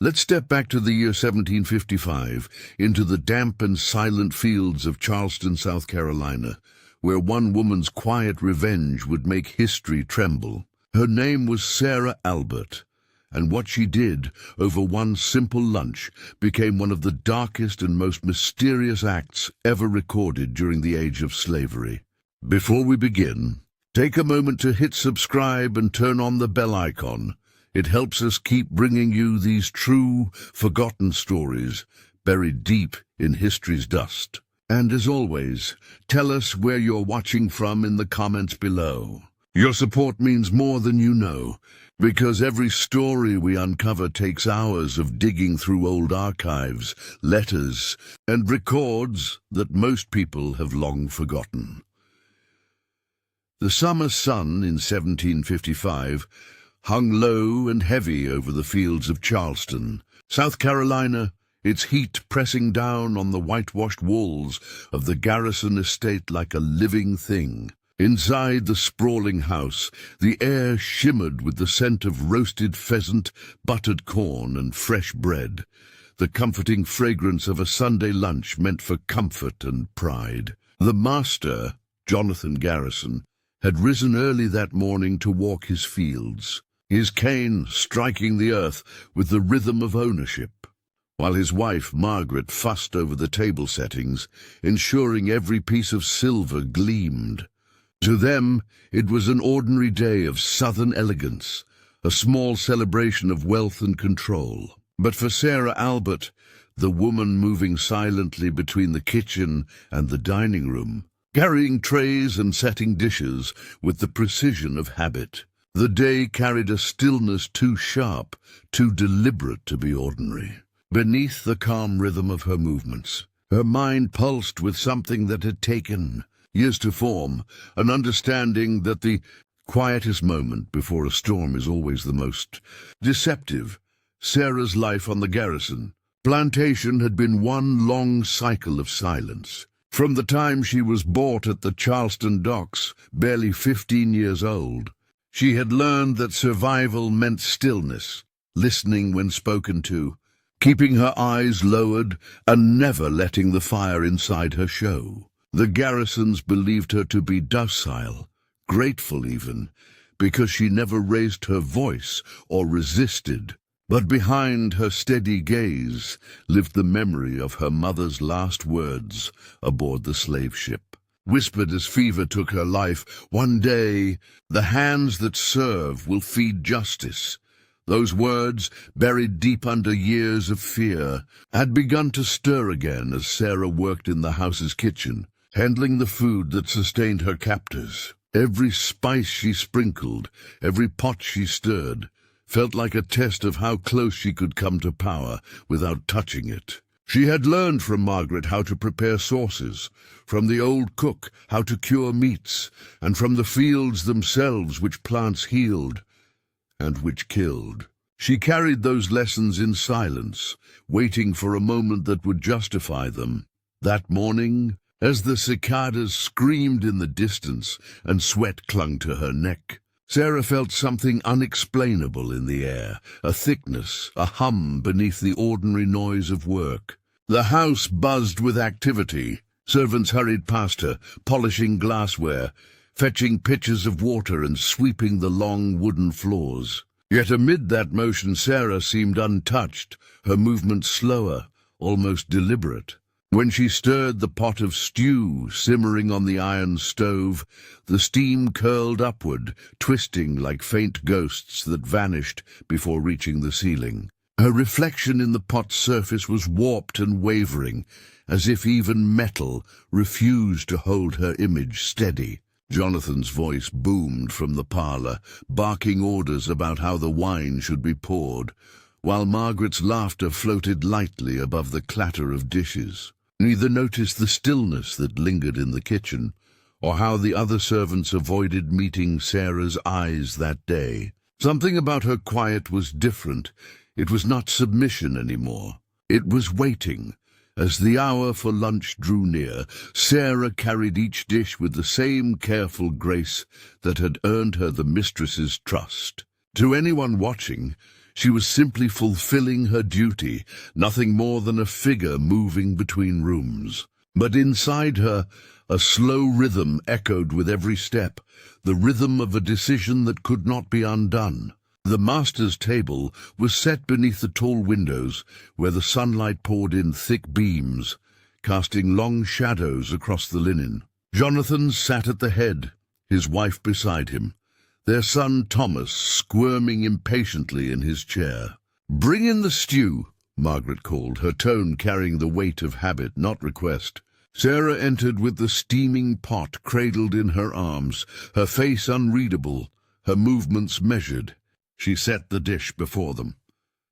Let's step back to the year 1755, into the damp and silent fields of Charleston, South Carolina, where one woman's quiet revenge would make history tremble. Her name was Sarah Albert, and what she did over one simple lunch became one of the darkest and most mysterious acts ever recorded during the age of slavery. Before we begin, take a moment to hit subscribe and turn on the bell icon. It helps us keep bringing you these true, forgotten stories buried deep in history's dust. And as always, tell us where you're watching from in the comments below. Your support means more than you know, because every story we uncover takes hours of digging through old archives, letters, and records that most people have long forgotten. The summer sun in 1755 hung low and heavy over the fields of Charleston, South Carolina, its heat pressing down on the whitewashed walls of the garrison estate like a living thing. Inside the sprawling house, the air shimmered with the scent of roasted pheasant, buttered corn, and fresh bread, the comforting fragrance of a Sunday lunch meant for comfort and pride. The master, Jonathan Garrison, had risen early that morning to walk his fields, his cane striking the earth with the rhythm of ownership, while his wife, Margaret, fussed over the table settings, ensuring every piece of silver gleamed. To them, it was an ordinary day of Southern elegance, a small celebration of wealth and control. But for Sarah Albert, the woman moving silently between the kitchen and the dining room, carrying trays and setting dishes with the precision of habit, the day carried a stillness too sharp, too deliberate to be ordinary. Beneath the calm rhythm of her movements, her mind pulsed with something that had taken years to form, an understanding that the quietest moment before a storm is always the most deceptive. Sarah's life on the Garrison plantation had been one long cycle of silence. From the time she was bought at the Charleston docks, barely 15 years old, she had learned that survival meant stillness, listening when spoken to, keeping her eyes lowered, and never letting the fire inside her show. The Garrisons believed her to be docile, grateful even, because she never raised her voice or resisted. But behind her steady gaze lived the memory of her mother's last words aboard the slave ship. Whispered as fever took her life, "One day, the hands that serve will feed justice." Those words, buried deep under years of fear, had begun to stir again as Sarah worked in the house's kitchen, handling the food that sustained her captors. Every spice she sprinkled, every pot she stirred, felt like a test of how close she could come to power without touching it. She had learned from Margaret how to prepare sauces, from the old cook how to cure meats, and from the fields themselves which plants healed and which killed. She carried those lessons in silence, waiting for a moment that would justify them. That morning, as the cicadas screamed in the distance and sweat clung to her neck, Sarah felt something unexplainable in the air, a thickness, a hum beneath the ordinary noise of work. The house buzzed with activity. Servants hurried past her, polishing glassware, fetching pitchers of water and sweeping the long wooden floors. Yet amid that motion Sarah seemed untouched, her movements slower, almost deliberate. When she stirred the pot of stew simmering on the iron stove, the steam curled upward, twisting like faint ghosts that vanished before reaching the ceiling. Her reflection in the pot's surface was warped and wavering, as if even metal refused to hold her image steady. Jonathan's voice boomed from the parlor, barking orders about how the wine should be poured, while Margaret's laughter floated lightly above the clatter of dishes. Neither noticed the stillness that lingered in the kitchen, or how the other servants avoided meeting Sarah's eyes that day. Something about her quiet was different. It was not submission anymore. It was waiting. As the hour for lunch drew near, Sarah carried each dish with the same careful grace that had earned her the mistress's trust. To anyone watching, She was simply fulfilling her duty, nothing more than a figure moving between rooms. But inside her, a slow rhythm echoed with every step, the rhythm of a decision that could not be undone. The master's table was set beneath the tall windows, where the sunlight poured in thick beams, casting long shadows across the linen. Jonathan sat at the head, his wife beside him, their son Thomas squirming impatiently in his chair. "Bring in the stew," Margaret called, her tone carrying the weight of habit, not request. Sarah entered with the steaming pot cradled in her arms, her face unreadable, her movements measured. She set the dish before them,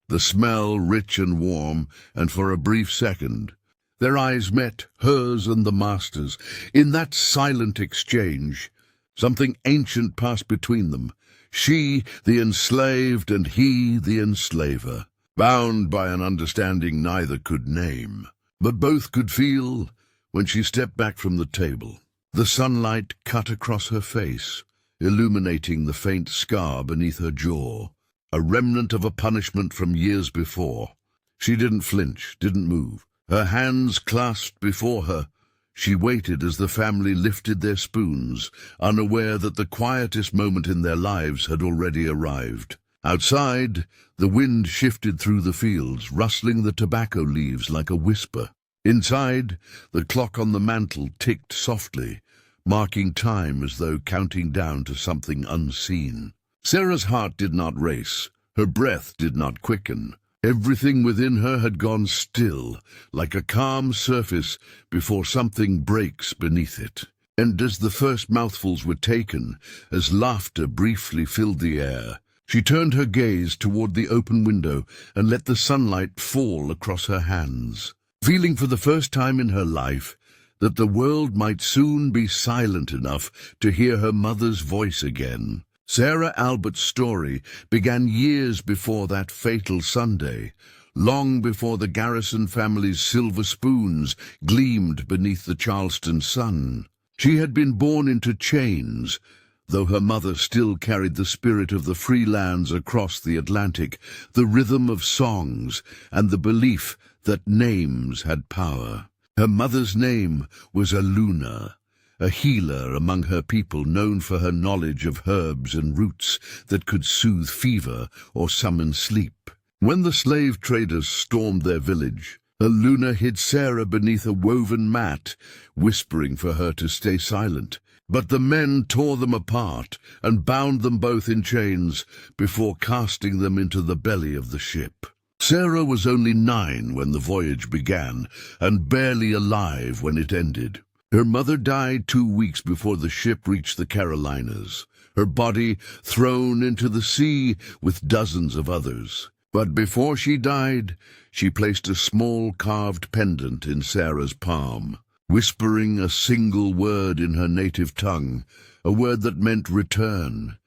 the smell rich and warm, and for a brief second their eyes met, hers and the master's. In that silent exchange, something ancient passed between them. She, the enslaved, and he, the enslaver, bound by an understanding neither could name, but both could feel when she stepped back from the table. The sunlight cut across her face, illuminating the faint scar beneath her jaw, a remnant of a punishment from years before. She didn't flinch, didn't move. Her hands clasped before her, she waited as the family lifted their spoons, unaware that the quietest moment in their lives had already arrived. Outside, the wind shifted through the fields, rustling the tobacco leaves like a whisper. Inside, the clock on the mantel ticked softly, marking time as though counting down to something unseen. Sarah's heart did not race, her breath did not quicken. Everything within her had gone still, like a calm surface before something breaks beneath it. And as the first mouthfuls were taken, as laughter briefly filled the air, she turned her gaze toward the open window and let the sunlight fall across her hands, feeling for the first time in her life that the world might soon be silent enough to hear her mother's voice again. Sarah Albert's story began years before that fatal Sunday, long before the Garrison family's silver spoons gleamed beneath the Charleston sun. She had been born into chains, though her mother still carried the spirit of the free lands across the Atlantic, the rhythm of songs, and the belief that names had power. Her mother's name was Aluna, a healer among her people, known for her knowledge of herbs and roots that could soothe fever or summon sleep. When the slave traders stormed their village, Aluna hid Sarah beneath a woven mat, whispering for her to stay silent. But the men tore them apart and bound them both in chains before casting them into the belly of the ship. Sarah was only 9 when the voyage began, and barely alive when it ended. Her mother died 2 weeks before the ship reached the Carolinas, her body thrown into the sea with dozens of others. But before she died, she placed a small carved pendant in Sarah's palm, whispering a single word in her native tongue, a word that meant return.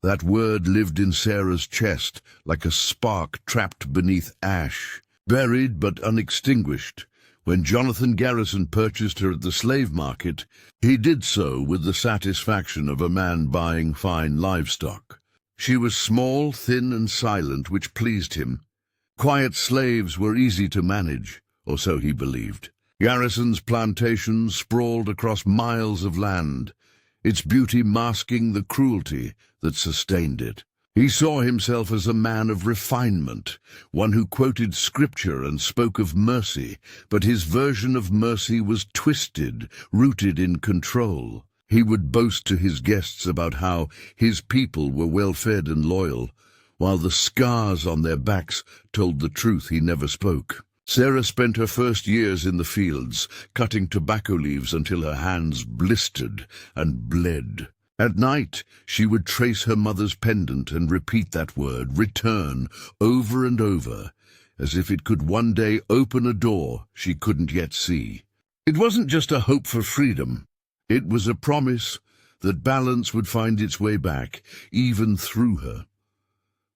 That word lived in Sarah's chest like a spark trapped beneath ash, buried but unextinguished. When Jonathan Garrison purchased her at the slave market, he did so with the satisfaction of a man buying fine livestock. She was small, thin, and silent, which pleased him. Quiet slaves were easy to manage, or so he believed. Garrison's plantation sprawled across miles of land, its beauty masking the cruelty that sustained it. He saw himself as a man of refinement, one who quoted scripture and spoke of mercy, but his version of mercy was twisted, rooted in control. He would boast to his guests about how his people were well-fed and loyal, while the scars on their backs told the truth he never spoke. Sarah spent her first years in the fields, cutting tobacco leaves until her hands blistered and bled. At night, she would trace her mother's pendant and repeat that word, return, over and over, as if it could one day open a door she couldn't yet see. It wasn't just a hope for freedom. It was a promise that balance would find its way back, even through her.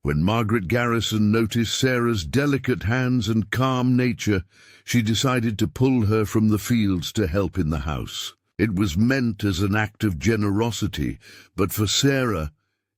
When Margaret Garrison noticed Sarah's delicate hands and calm nature, she decided to pull her from the fields to help in the house. It was meant as an act of generosity, but for Sarah,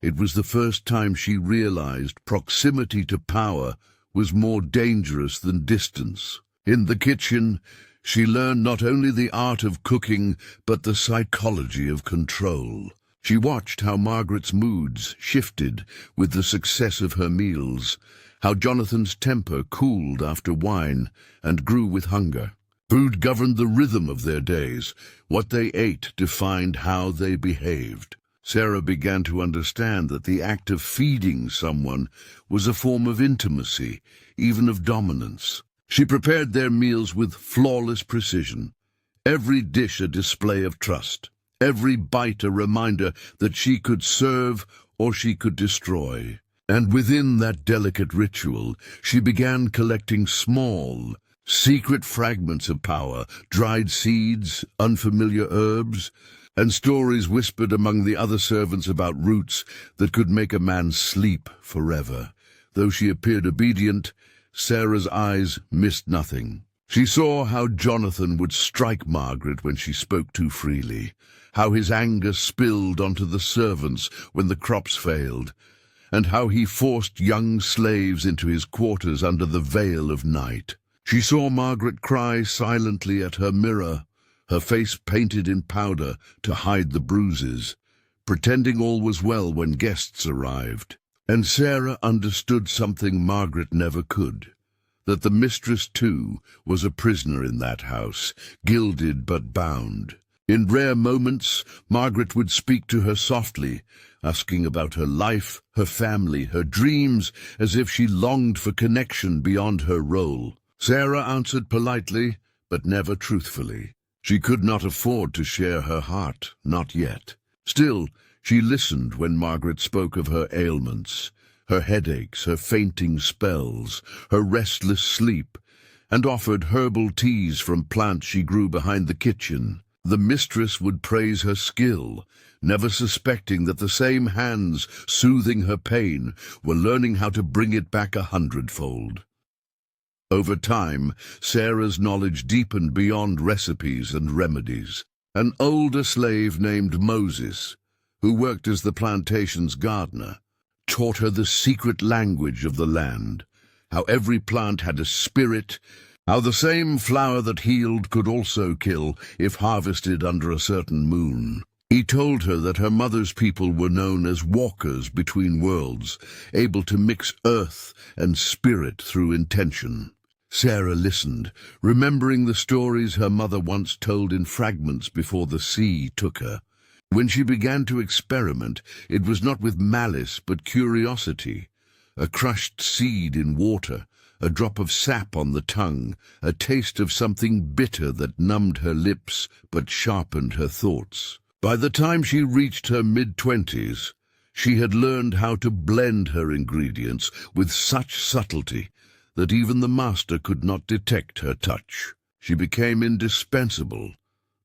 It was the first time she realized proximity to power was more dangerous than distance. In the kitchen, she learned not only the art of cooking, but the psychology of control. She watched how Margaret's moods shifted with the success of her meals, how Jonathan's temper cooled after wine and grew with hunger. Food governed the rhythm of their days. What they ate defined how they behaved. Sarah began to understand that the act of feeding someone was a form of intimacy, even of dominance. She prepared their meals with flawless precision, every dish a display of trust, every bite a reminder that she could serve or she could destroy. And within that delicate ritual, she began collecting small, secret fragments of power, dried seeds, unfamiliar herbs, and stories whispered among the other servants about roots that could make a man sleep forever. Though she appeared obedient, Sarah's eyes missed nothing. She saw how Jonathan would strike Margaret when she spoke too freely, how his anger spilled onto the servants when the crops failed, and how he forced young slaves into his quarters under the veil of night. She saw Margaret cry silently at her mirror, her face painted in powder to hide the bruises, pretending all was well when guests arrived. And Sarah understood something Margaret never could, that the mistress, too, was a prisoner in that house, gilded but bound. In rare moments, Margaret would speak to her softly, asking about her life, her family, her dreams, as if she longed for connection beyond her role. Sarah answered politely, but never truthfully. She could not afford to share her heart, not yet. Still, she listened when Margaret spoke of her ailments, her headaches, her fainting spells, her restless sleep, and offered herbal teas from plants she grew behind the kitchen. The mistress would praise her skill, never suspecting that the same hands soothing her pain were learning how to bring it back 100-fold. Over time, Sarah's knowledge deepened beyond recipes and remedies. An older slave named Moses, who worked as the plantation's gardener, taught her the secret language of the land, how every plant had a spirit, how the same flower that healed could also kill if harvested under a certain moon. He told her that her mother's people were known as walkers between worlds, able to mix earth and spirit through intention. Sarah listened, remembering the stories her mother once told in fragments before the sea took her. When she began to experiment, it was not with malice but curiosity. A crushed seed in water, a drop of sap on the tongue, a taste of something bitter that numbed her lips but sharpened her thoughts. By the time she reached her mid-20s, she had learned how to blend her ingredients with such subtlety that even the master could not detect her touch. She became indispensable,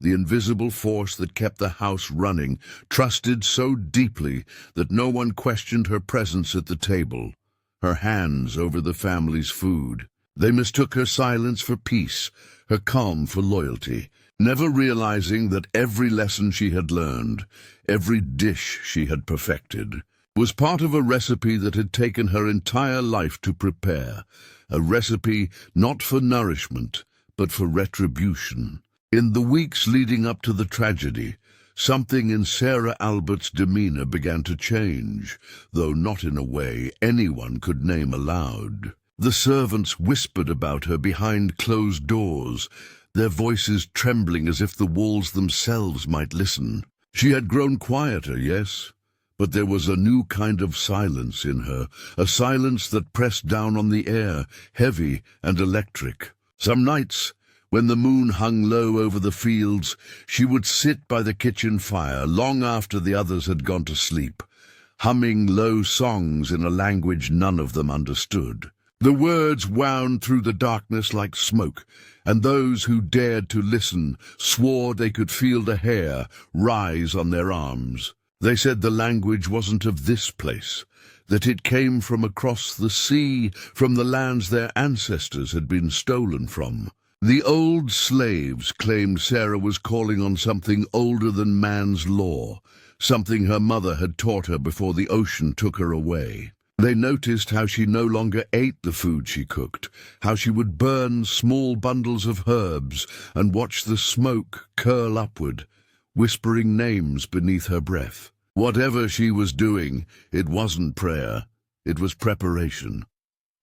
the invisible force that kept the house running, trusted so deeply that no one questioned her presence at the table, her hands over the family's food. They mistook her silence for peace, her calm for loyalty, never realizing that every lesson she had learned, every dish she had perfected, was part of a recipe that had taken her entire life to prepare, a recipe not for nourishment, but for retribution. In the weeks leading up to the tragedy, something in Sarah Albert's demeanor began to change, though not in a way anyone could name aloud. The servants whispered about her behind closed doors, their voices trembling as if the walls themselves might listen. She had grown quieter, yes, but there was a new kind of silence in her, a silence that pressed down on the air, heavy and electric. Some nights, when the moon hung low over the fields, she would sit by the kitchen fire long after the others had gone to sleep, humming low songs in a language none of them understood. The words wound through the darkness like smoke, and those who dared to listen swore they could feel the hair rise on their arms. They said the language wasn't of this place, that it came from across the sea, from the lands their ancestors had been stolen from. The old slaves claimed Sarah was calling on something older than man's law, something her mother had taught her before the ocean took her away. They noticed how she no longer ate the food she cooked, how she would burn small bundles of herbs and watch the smoke curl upward, whispering names beneath her breath. Whatever she was doing, it wasn't prayer, it was preparation.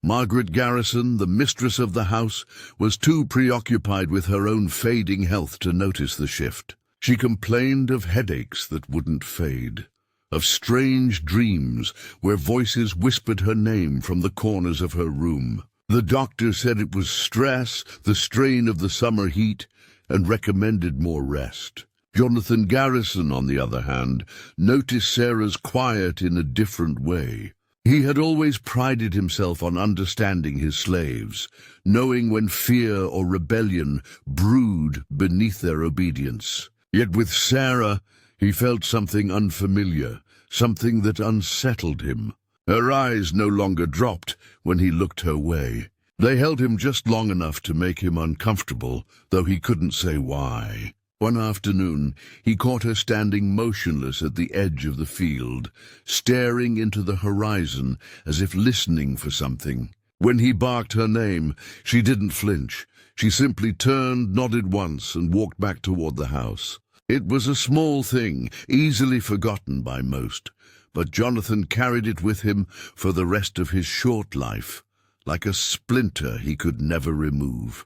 Margaret Garrison, the mistress of the house, was too preoccupied with her own fading health to notice the shift. She complained of headaches that wouldn't fade, of strange dreams where voices whispered her name from the corners of her room. The doctor said it was stress, the strain of the summer heat, and recommended more rest. Jonathan Garrison, on the other hand, noticed Sarah's quiet in a different way. He had always prided himself on understanding his slaves, knowing when fear or rebellion brewed beneath their obedience. Yet with Sarah, he felt something unfamiliar, something that unsettled him. Her eyes no longer dropped when he looked her way. They held him just long enough to make him uncomfortable, though he couldn't say why. One afternoon, he caught her standing motionless at the edge of the field, staring into the horizon as if listening for something. When he barked her name, she didn't flinch. She simply turned, nodded once, and walked back toward the house. It was a small thing, easily forgotten by most, but Jonathan carried it with him for the rest of his short life, like a splinter he could never remove.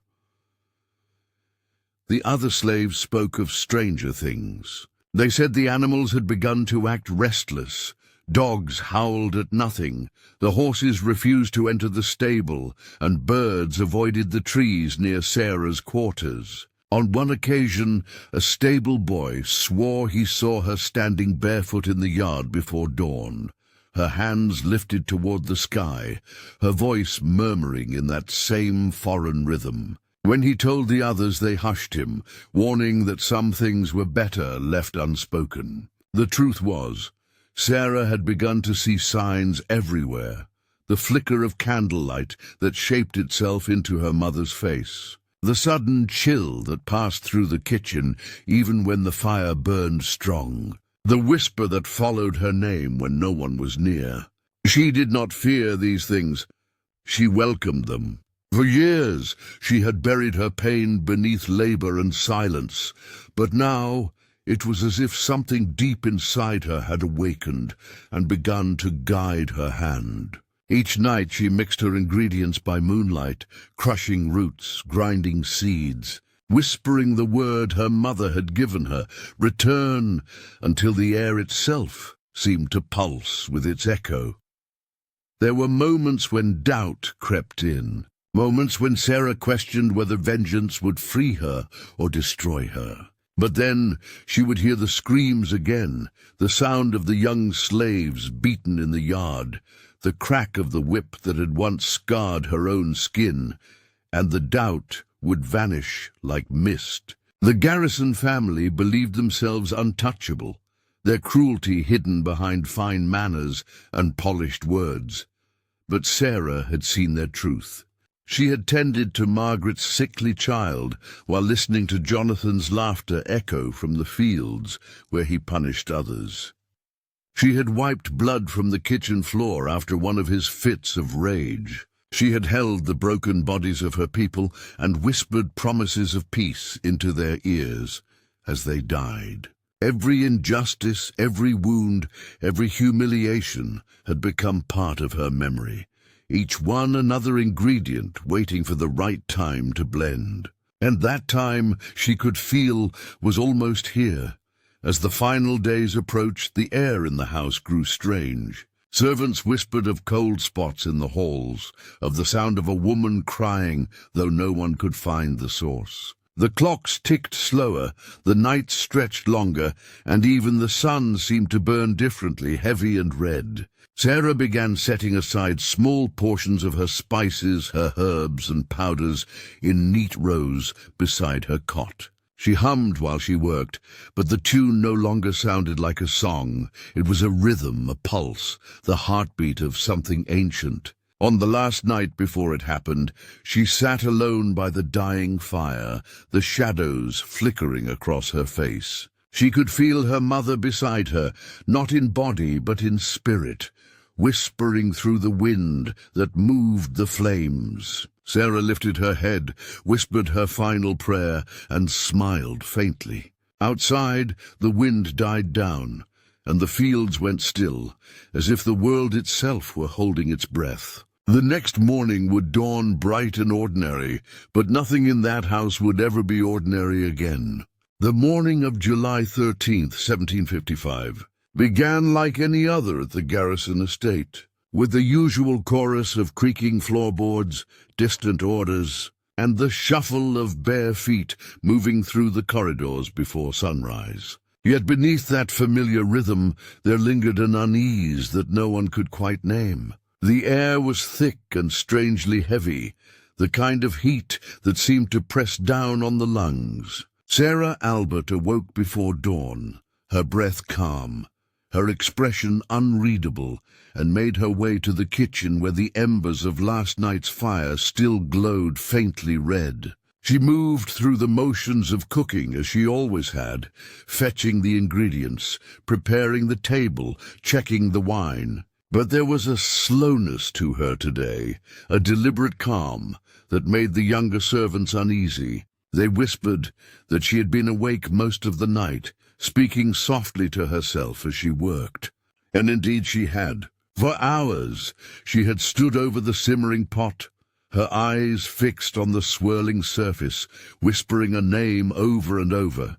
The other slaves spoke of stranger things. They said the animals had begun to act restless. Dogs howled at nothing, the horses refused to enter the stable, and birds avoided the trees near Sarah's quarters. On one occasion, a stable boy swore he saw her standing barefoot in the yard before dawn, her hands lifted toward the sky, her voice murmuring in that same foreign rhythm. When he told the others, they hushed him, warning that some things were better left unspoken. The truth was, Sarah had begun to see signs everywhere, the flicker of candlelight that shaped itself into her mother's face, the sudden chill that passed through the kitchen even when the fire burned strong, the whisper that followed her name when no one was near. She did not fear these things. She welcomed them. For years she had buried her pain beneath labor and silence, but now it was as if something deep inside her had awakened and begun to guide her hand. Each night she mixed her ingredients by moonlight, crushing roots, grinding seeds, whispering the word her mother had given her, return, until the air itself seemed to pulse with its echo. There were moments when doubt crept in, moments when Sarah questioned whether vengeance would free her or destroy her. But then she would hear the screams again, the sound of the young slaves beaten in the yard, the crack of the whip that had once scarred her own skin, and the doubt would vanish like mist. The Garrison family believed themselves untouchable, their cruelty hidden behind fine manners and polished words. But Sarah had seen their truth. She had tended to Margaret's sickly child while listening to Jonathan's laughter echo from the fields where he punished others. She had wiped blood from the kitchen floor after one of his fits of rage. She had held the broken bodies of her people and whispered promises of peace into their ears as they died. Every injustice, every wound, every humiliation had become part of her memory, each one another ingredient waiting for the right time to blend. And that time, she could feel, was almost here. As the final days approached, the air in the house grew strange. Servants whispered of cold spots in the halls, of the sound of a woman crying, though no one could find the source. The clocks ticked slower, the nights stretched longer, and even the sun seemed to burn differently, heavy and red. Sarah began setting aside small portions of her spices, her herbs and powders in neat rows beside her cot. She hummed while she worked, but the tune no longer sounded like a song. It was a rhythm, a pulse, the heartbeat of something ancient. On the last night before it happened, she sat alone by the dying fire, the shadows flickering across her face. She could feel her mother beside her, not in body but in spirit, whispering through the wind that moved the flames. Sarah lifted her head, whispered her final prayer, and smiled faintly. Outside, the wind died down, and the fields went still, as if the world itself were holding its breath. The next morning would dawn bright and ordinary, but nothing in that house would ever be ordinary again. The morning of July 13th, 1755, began like any other at the Garrison estate, with the usual chorus of creaking floorboards, distant orders, and the shuffle of bare feet moving through the corridors before sunrise. Yet beneath that familiar rhythm there lingered an unease that no one could quite name. The air was thick and strangely heavy, the kind of heat that seemed to press down on the lungs. Sarah Albert awoke before dawn, her breath calm, her expression unreadable, and made her way to the kitchen where the embers of last night's fire still glowed faintly red. She moved through the motions of cooking as she always had, fetching the ingredients, preparing the table, checking the wine. But there was a slowness to her today, a deliberate calm, that made the younger servants uneasy. They whispered that she had been awake most of the night, speaking softly to herself as she worked. And indeed she had. For hours she had stood over the simmering pot, her eyes fixed on the swirling surface, whispering a name over and over.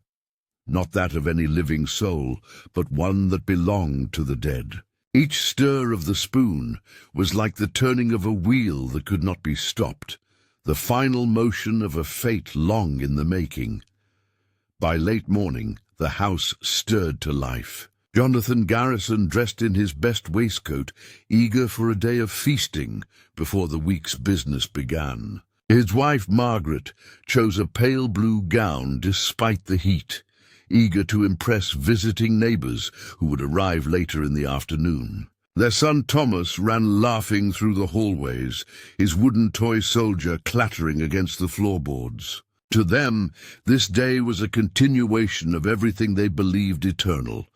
Not that of any living soul, but one that belonged to the dead. Each stir of the spoon was like the turning of a wheel that could not be stopped, the final motion of a fate long in the making. By late morning, the house stirred to life. Jonathan Garrison dressed in his best waistcoat, eager for a day of feasting before the week's business began. His wife Margaret chose a pale blue gown despite the heat, eager to impress visiting neighbors who would arrive later in the afternoon. Their son Thomas ran laughing through the hallways, his wooden toy soldier clattering against the floorboards. To them, this day was a continuation of everything they believed eternal,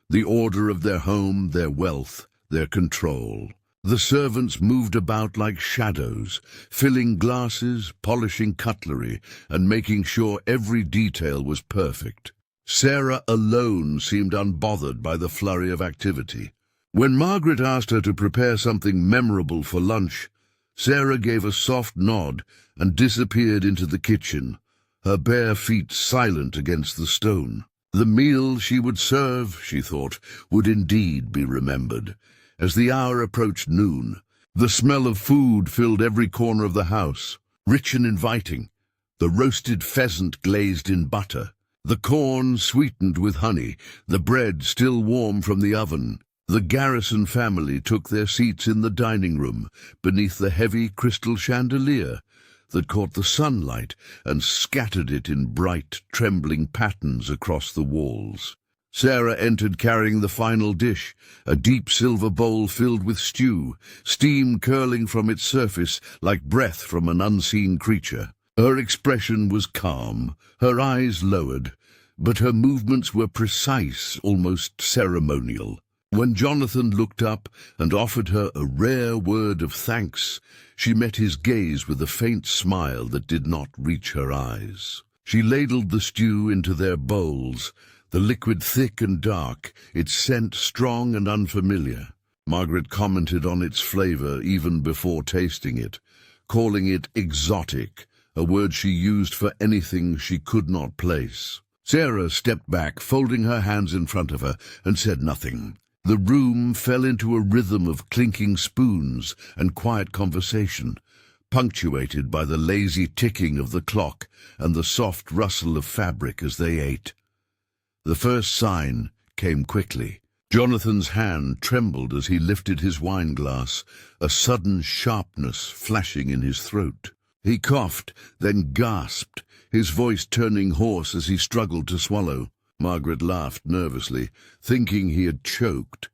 the order of their home, their wealth, their control. The servants moved about like shadows, filling glasses, polishing cutlery, and making sure every detail was perfect. Sarah alone seemed unbothered by the flurry of activity. When Margaret asked her to prepare something memorable for lunch, Sarah gave a soft nod and disappeared into the kitchen, her bare feet silent against the stone. The meal she would serve, she thought, would indeed be remembered. As the hour approached noon, the smell of food filled every corner of the house, rich and inviting, the roasted pheasant glazed in butter, the corn sweetened with honey, the bread still warm from the oven. The Garrison family took their seats in the dining room, beneath the heavy crystal chandelier that caught the sunlight and scattered it in bright, trembling patterns across the walls. Sarah entered carrying the final dish, a deep silver bowl filled with stew, steam curling from its surface like breath from an unseen creature. Her expression was calm, her eyes lowered, but her movements were precise, almost ceremonial. When Jonathan looked up and offered her a rare word of thanks, she met his gaze with a faint smile that did not reach her eyes. She ladled the stew into their bowls, the liquid thick and dark, its scent strong and unfamiliar. Margaret commented on its flavor even before tasting it, calling it exotic, a word she used for anything she could not place. Sarah stepped back, folding her hands in front of her, and said nothing. The room fell into a rhythm of clinking spoons and quiet conversation, punctuated by the lazy ticking of the clock and the soft rustle of fabric as they ate. The first sign came quickly. Jonathan's hand trembled as he lifted his wineglass, a sudden sharpness flashing in his throat. He coughed, then gasped, his voice turning hoarse as he struggled to swallow. Margaret laughed nervously, thinking he had choked,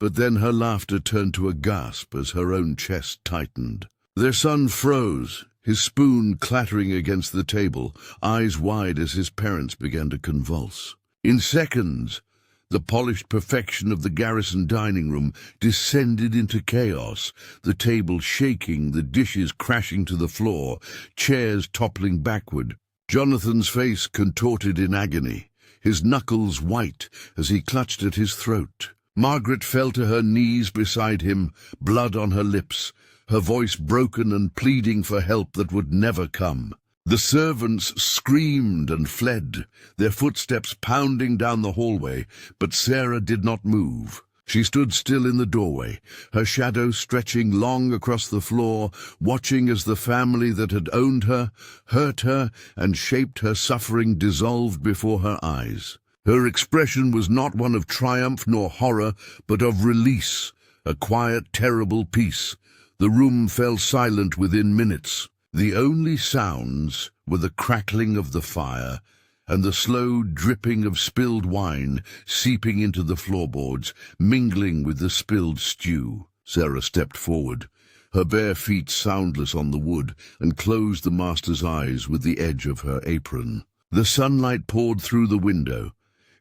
but then her laughter turned to a gasp as her own chest tightened. Their son froze, his spoon clattering against the table, eyes wide as his parents began to convulse. In seconds, the polished perfection of the garrison dining room descended into chaos, the table shaking, the dishes crashing to the floor, chairs toppling backward. Jonathan's face contorted in agony, his knuckles white as he clutched at his throat. Margaret fell to her knees beside him, blood on her lips, her voice broken and pleading for help that would never come. The servants screamed and fled, their footsteps pounding down the hallway, but Sarah did not move. She stood still in the doorway, her shadow stretching long across the floor, watching as the family that had owned her, hurt her, and shaped her suffering dissolved before her eyes. Her expression was not one of triumph nor horror, but of release, a quiet, terrible peace. The room fell silent within minutes. The only sounds were the crackling of the fire and the slow dripping of spilled wine seeping into the floorboards, mingling with the spilled stew. Sarah stepped forward, her bare feet soundless on the wood, and closed the master's eyes with the edge of her apron. The sunlight poured through the window,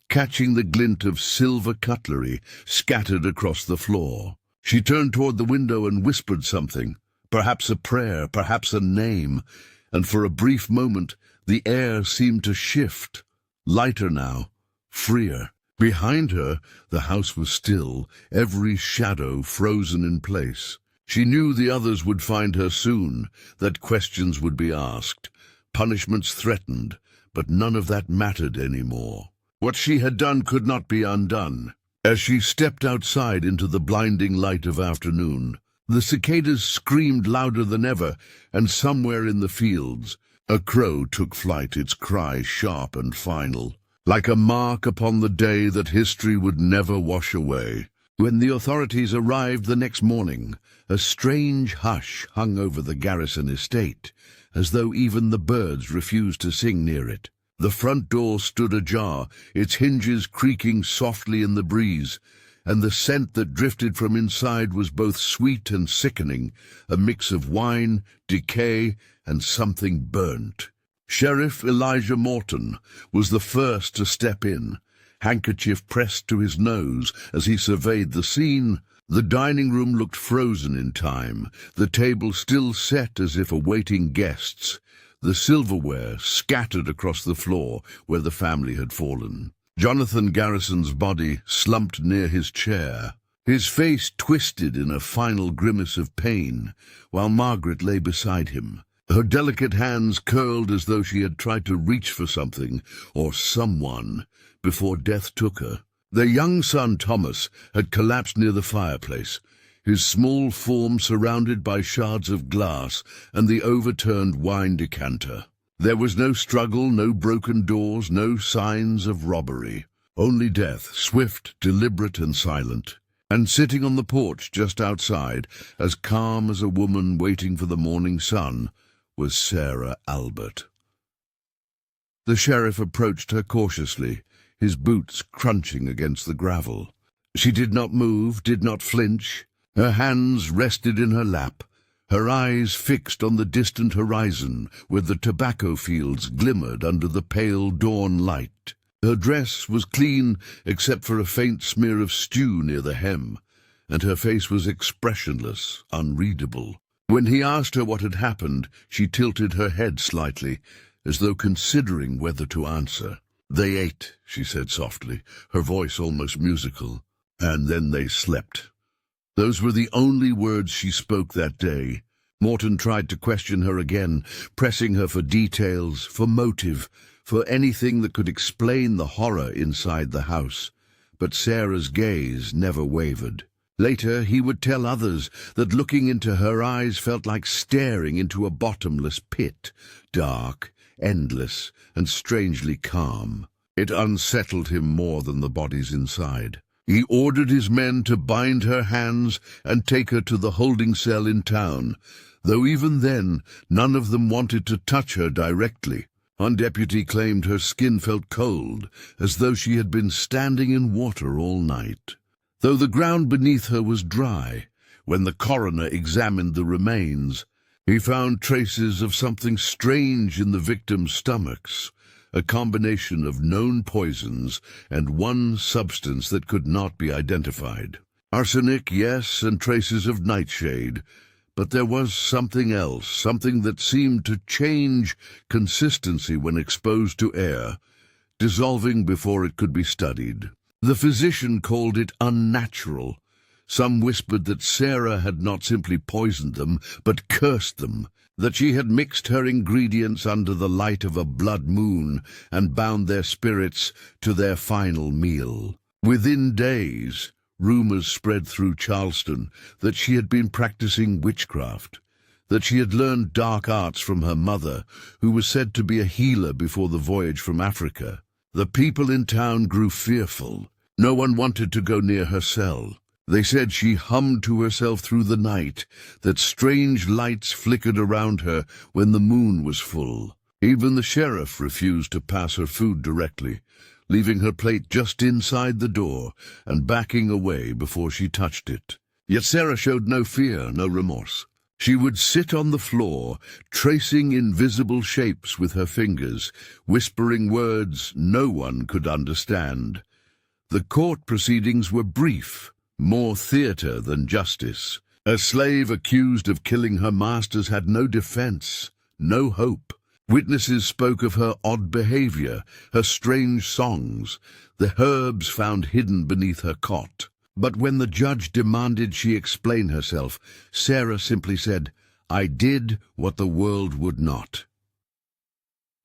catching the glint of silver cutlery scattered across the floor. She turned toward the window and whispered something. Perhaps a prayer, perhaps a name, and for a brief moment the air seemed to shift, lighter now, freer. Behind her, the house was still, every shadow frozen in place. She knew the others would find her soon, that questions would be asked, punishments threatened, but none of that mattered anymore. What she had done could not be undone. As she stepped outside into the blinding light of afternoon, the cicadas screamed louder than ever, and somewhere in the fields, a crow took flight, its cry sharp and final, like a mark upon the day that history would never wash away. When the authorities arrived the next morning, a strange hush hung over the garrison estate, as though even the birds refused to sing near it. The front door stood ajar, its hinges creaking softly in the breeze, and the scent that drifted from inside was both sweet and sickening, a mix of wine, decay, and something burnt. Sheriff Elijah Morton was the first to step in, handkerchief pressed to his nose as he surveyed the scene. The dining room looked frozen in time, the table still set as if awaiting guests, the silverware scattered across the floor where the family had fallen. Jonathan Garrison's body slumped near his chair, his face twisted in a final grimace of pain, while Margaret lay beside him, her delicate hands curled as though she had tried to reach for something or someone before death took her. Their young son Thomas had collapsed near the fireplace, his small form surrounded by shards of glass and the overturned wine decanter. There was no struggle, no broken doors, no signs of robbery. Only death, swift, deliberate, and silent. And sitting on the porch just outside, as calm as a woman waiting for the morning sun, was Sarah Albert. The sheriff approached her cautiously, his boots crunching against the gravel. She did not move, did not flinch. Her hands rested in her lap, her eyes fixed on the distant horizon where the tobacco fields glimmered under the pale dawn light. Her dress was clean except for a faint smear of stew near the hem, and her face was expressionless, unreadable. When he asked her what had happened, she tilted her head slightly, as though considering whether to answer. "They ate," she said softly, her voice almost musical, "and then they slept." Those were the only words she spoke that day. Morton tried to question her again, pressing her for details, for motive, for anything that could explain the horror inside the house. But Sarah's gaze never wavered. Later he would tell others that looking into her eyes felt like staring into a bottomless pit, dark, endless, and strangely calm. It unsettled him more than the bodies inside. He ordered his men to bind her hands and take her to the holding cell in town, though even then none of them wanted to touch her directly. One deputy claimed her skin felt cold, as though she had been standing in water all night. Though the ground beneath her was dry, when the coroner examined the remains, he found traces of something strange in the victims' stomachs, a combination of known poisons and one substance that could not be identified. Arsenic, yes, and traces of nightshade, but there was something else, something that seemed to change consistency when exposed to air, dissolving before it could be studied. The physician called it unnatural. Some whispered that Sarah had not simply poisoned them, but cursed them, that she had mixed her ingredients under the light of a blood moon and bound their spirits to their final meal. Within days, rumors spread through Charleston that she had been practicing witchcraft, that she had learned dark arts from her mother, who was said to be a healer before the voyage from Africa. The people in town grew fearful. No one wanted to go near her cell. They said she hummed to herself through the night, that strange lights flickered around her when the moon was full. Even the sheriff refused to pass her food directly, leaving her plate just inside the door and backing away before she touched it. Yet Sarah showed no fear, no remorse. She would sit on the floor, tracing invisible shapes with her fingers, whispering words no one could understand. The court proceedings were brief, more theater than justice. A slave accused of killing her masters had no defense, no hope. Witnesses spoke of her odd behavior, her strange songs, the herbs found hidden beneath her cot. But when the judge demanded she explain herself, Sarah simply said, "I did what the world would not."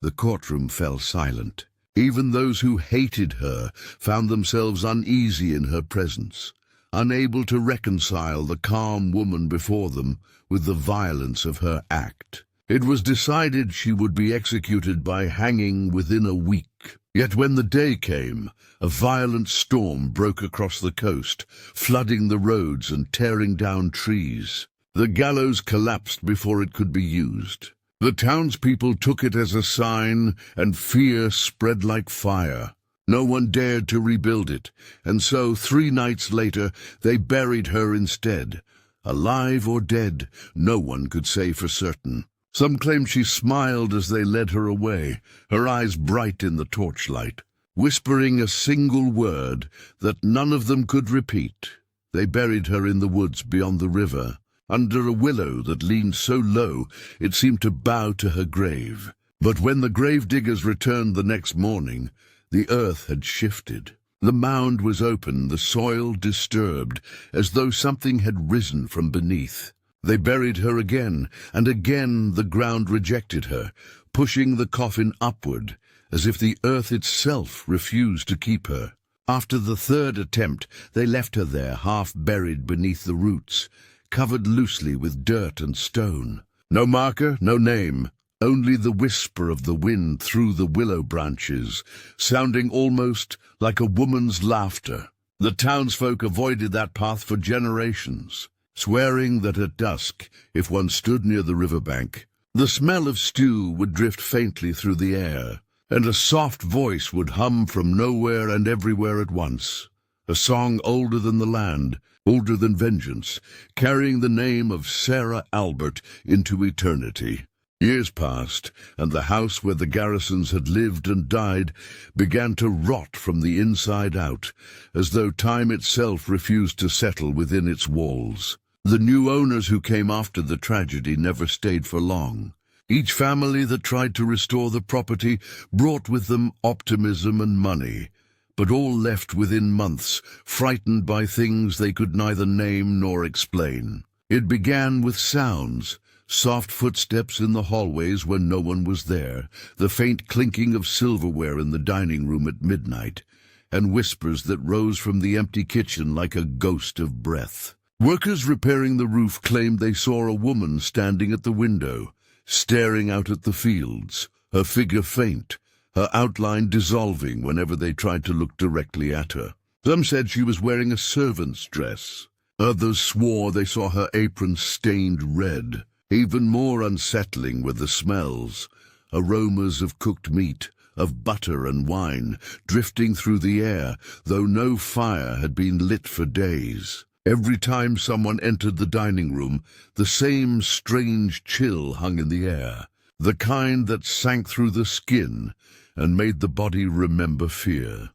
The courtroom fell silent. Even those who hated her found themselves uneasy in her presence, unable to reconcile the calm woman before them with the violence of her act. It was decided she would be executed by hanging within a week. Yet when the day came, a violent storm broke across the coast, flooding the roads and tearing down trees. The gallows collapsed before it could be used. The townspeople took it as a sign, and fear spread like fire. No one dared to rebuild it, and so 3 nights later they buried her instead. Alive or dead, no one could say for certain. Some claimed she smiled as they led her away, her eyes bright in the torchlight. Whispering a single word that none of them could repeat, they buried her in the woods beyond the river, under a willow that leaned so low it seemed to bow to her grave. But when the gravediggers returned the next morning, the earth had shifted. The mound was open, the soil disturbed, as though something had risen from beneath. They buried her again, and again the ground rejected her, pushing the coffin upward, as if the earth itself refused to keep her. After the 3rd attempt, they left her there, half buried beneath the roots, covered loosely with dirt and stone. No marker, no name, only the whisper of the wind through the willow branches, sounding almost like a woman's laughter. The townsfolk avoided that path for generations, swearing that at dusk, if one stood near the riverbank, the smell of stew would drift faintly through the air, and a soft voice would hum from nowhere and everywhere at once, a song older than the land, older than vengeance, carrying the name of Sarah Albert into eternity. Years passed, and the house where the Garrisons had lived and died began to rot from the inside out, as though time itself refused to settle within its walls. The new owners who came after the tragedy never stayed for long. Each family that tried to restore the property brought with them optimism and money, but all left within months, frightened by things they could neither name nor explain. It began with sounds, soft footsteps in the hallways when no one was there, the faint clinking of silverware in the dining room at midnight, and whispers that rose from the empty kitchen like a ghost of breath. Workers repairing the roof claimed they saw a woman standing at the window, staring out at the fields, her figure faint, her outline dissolving whenever they tried to look directly at her. Some said she was wearing a servant's dress. Others swore they saw her apron stained red. Even more unsettling were the smells, aromas of cooked meat, of butter and wine, drifting through the air, though no fire had been lit for days. Every time someone entered the dining room, the same strange chill hung in the air. the kind that sank through the skin and made the body remember fear.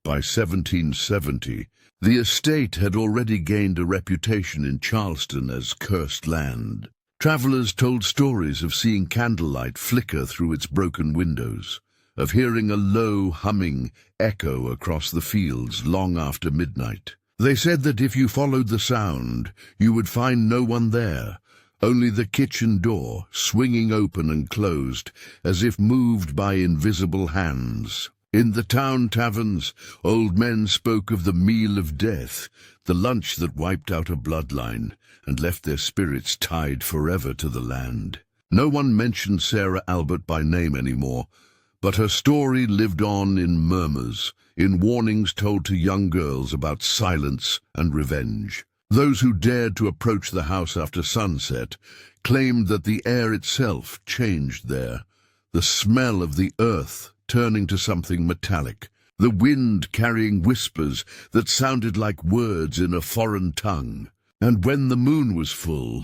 By 1770, the estate had already gained a reputation in Charleston as cursed land. Travelers told stories of seeing candlelight flicker through its broken windows, of hearing a low, humming echo across the fields long after midnight. They said that if you followed the sound, you would find no one there, only the kitchen door swinging open and closed as if moved by invisible hands. In the town taverns, old men spoke of the meal of death, the lunch that wiped out a bloodline and left their spirits tied forever to the land. No one mentioned Sarah Albert by name anymore, but her story lived on in murmurs, in warnings told to young girls about silence and revenge. Those who dared to approach the house after sunset claimed that the air itself changed there, the smell of the earth turning to something metallic, the wind carrying whispers that sounded like words in a foreign tongue. And when the moon was full,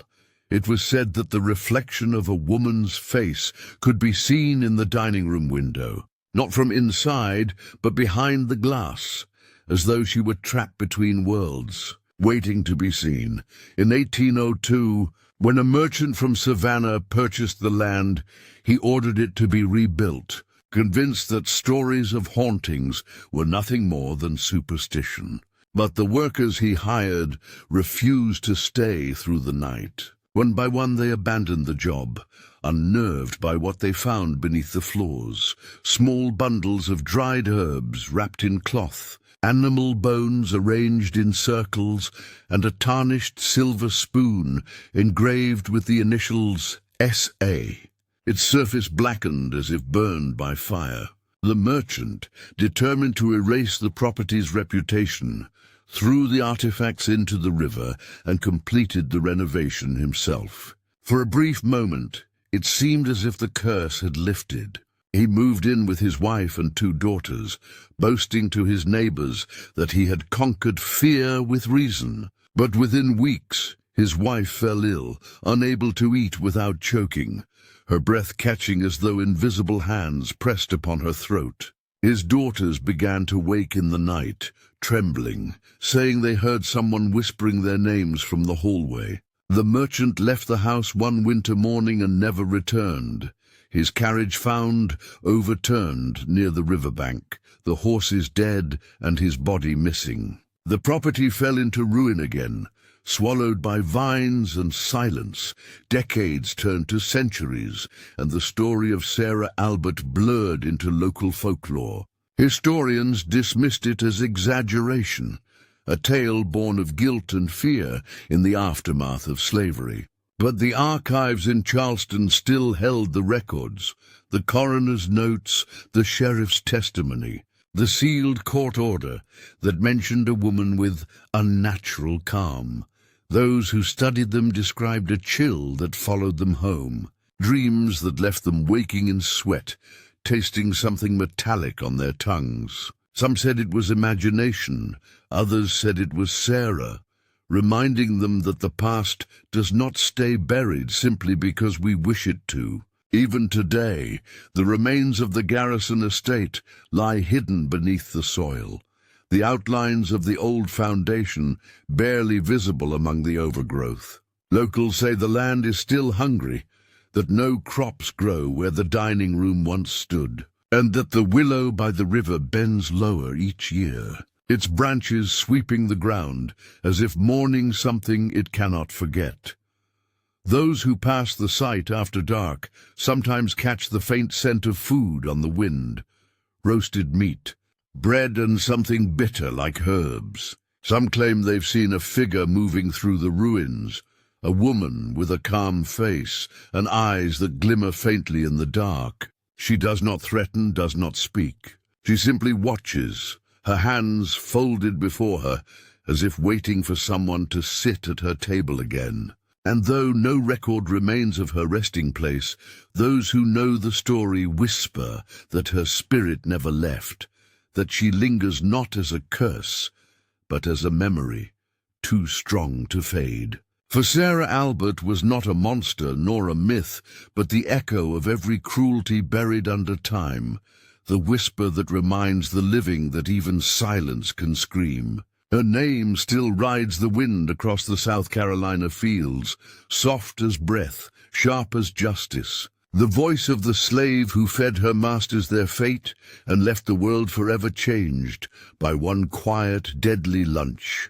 it was said that the reflection of a woman's face could be seen in the dining room window, not from inside, but behind the glass, as though she were trapped between worlds, waiting to be seen. In 1802, when a merchant from Savannah purchased the land, he ordered it to be rebuilt, convinced that stories of hauntings were nothing more than superstition. But the workers he hired refused to stay through the night. One by one they abandoned the job, unnerved by what they found beneath the floors: small bundles of dried herbs wrapped in cloth, animal bones arranged in circles, and a tarnished silver spoon engraved with the initials S.A. Its surface blackened as if burned by fire. The merchant, determined to erase the property's reputation, threw the artifacts into the river and completed the renovation himself. For a brief moment, it seemed as if the curse had lifted. He moved in with his wife and 2 daughters, boasting to his neighbors that he had conquered fear with reason. But within weeks, his wife fell ill, unable to eat without choking, her breath catching as though invisible hands pressed upon her throat. His daughters began to wake in the night, trembling, saying they heard someone whispering their names from the hallway. The merchant left the house one winter morning and never returned. His carriage found overturned near the riverbank, the horses dead and his body missing. The property fell into ruin again, swallowed by vines and silence. Decades turned to centuries, and the story of Sarah Albert blurred into local folklore. Historians dismissed it as exaggeration, a tale born of guilt and fear in the aftermath of slavery. But the archives in Charleston still held the records, the coroner's notes, the sheriff's testimony, the sealed court order that mentioned a woman with unnatural calm. Those who studied them described a chill that followed them home, dreams that left them waking in sweat, tasting something metallic on their tongues. Some said it was imagination, others said it was Sarah, reminding them that the past does not stay buried simply because we wish it to. Even today, the remains of the Garrison estate lie hidden beneath the soil, the outlines of the old foundation barely visible among the overgrowth. Locals say the land is still hungry, that no crops grow where the dining room once stood, and that the willow by the river bends lower each year, its branches sweeping the ground as if mourning something it cannot forget. Those who pass the site after dark sometimes catch the faint scent of food on the wind: roasted meat, bread and something bitter like herbs. Some claim they've seen a figure moving through the ruins, a woman with a calm face and eyes that glimmer faintly in the dark. She does not threaten, does not speak. She simply watches, her hands folded before her, as if waiting for someone to sit at her table again. And though no record remains of her resting place, those who know the story whisper that her spirit never left, that she lingers not as a curse, but as a memory, too strong to fade. For Sarah Albert was not a monster nor a myth, but the echo of every cruelty buried under time, the whisper that reminds the living that even silence can scream. Her name still rides the wind across the South Carolina fields, soft as breath, sharp as justice. The voice of the slave who fed her masters their fate and left the world forever changed by one quiet, deadly lunch.